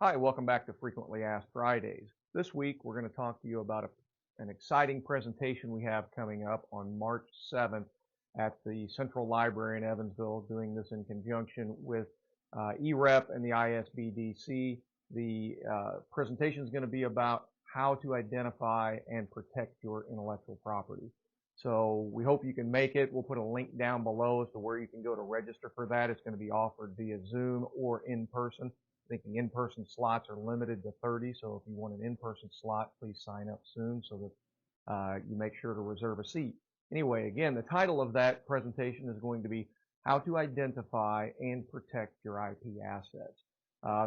Hi, welcome back to Frequently Asked Fridays. This week, we're going to talk to you about an exciting presentation we have coming up on March 7th at the Central Library in Evansville, doing this in conjunction with EREP and the ISBDC. The presentation is going to be about how to identify and protect your intellectual property. So we hope you can make it. We'll put a link down below as to where you can go to register for that. It's going to be offered via Zoom or in person. Thinking in-person slots are limited to 30, so if you want an in-person slot, please sign up soon so that you make sure to reserve a seat. Anyway, again, the title of that presentation is going to be How to Identify and Protect Your IP Assets.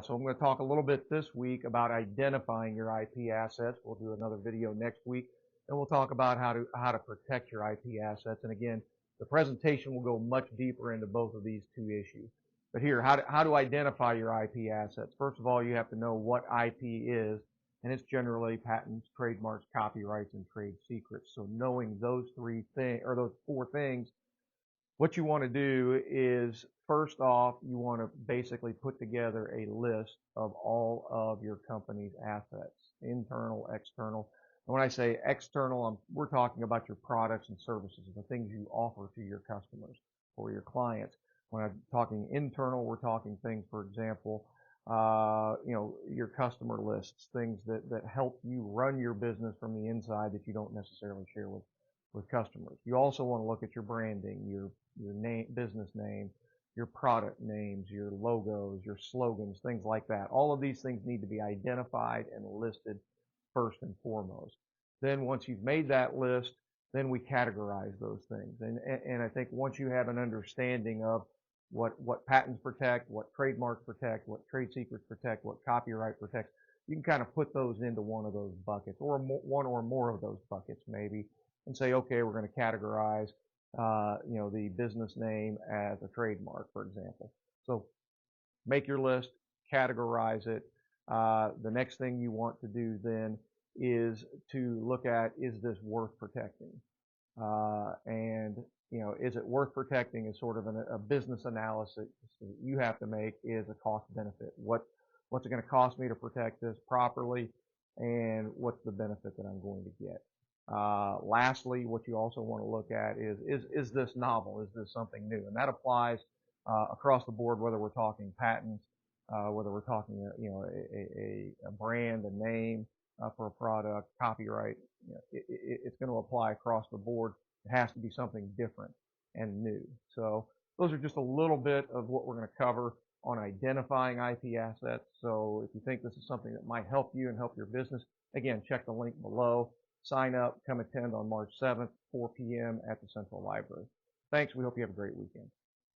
So I'm going to talk a little bit this week about identifying your IP assets. We'll do another video next week, and we'll talk about how to protect your IP assets. And again, the presentation will go much deeper into both of these two issues. But here, how to identify your IP assets. First of all, you have to know what IP is, and it's generally patents, trademarks, copyrights, and trade secrets. So knowing those those four things, what you want to do is, first off, you want to basically put together a list of all of your company's assets, internal, external. And when I say external, we're talking about your products and services, the things you offer to your customers or your clients. When I'm talking internal, we're talking things, for example, your customer lists, things that help you run your business from the inside that you don't necessarily share with customers. You also want to look at your branding, your name, business name, your product names, your logos, your slogans, things like that. All of these things need to be identified and listed first and foremost. Then once you've made that list, then we categorize those things. And I think once you have an understanding of what patents protect, what trademarks protect, what trade secrets protect, what copyright protects, you can kind of put those into one of those buckets, or one or more of those buckets maybe, and say, okay, we're going to categorize, the business name as a trademark, for example. So make your list, categorize it. The next thing you want to do then is to look at, is this worth protecting? And is it worth protecting is sort of a business analysis that you have to make, is a cost benefit. What's it going to cost me to protect this properly, and what's the benefit that I'm going to get? Lastly, what you also want to look at is this novel? Is this something new? And that applies across the board, whether we're talking patents, whether we're talking a brand, a name for a product, copyright. It's going to apply across the board. It has to be something different and new. So those are just a little bit of what we're going to cover on identifying IP assets. So if you think this is something that might help you and help your business, again, check the link below. Sign up, come attend on March 7th, 4 p.m. at the Central Library. Thanks. We hope you have a great weekend.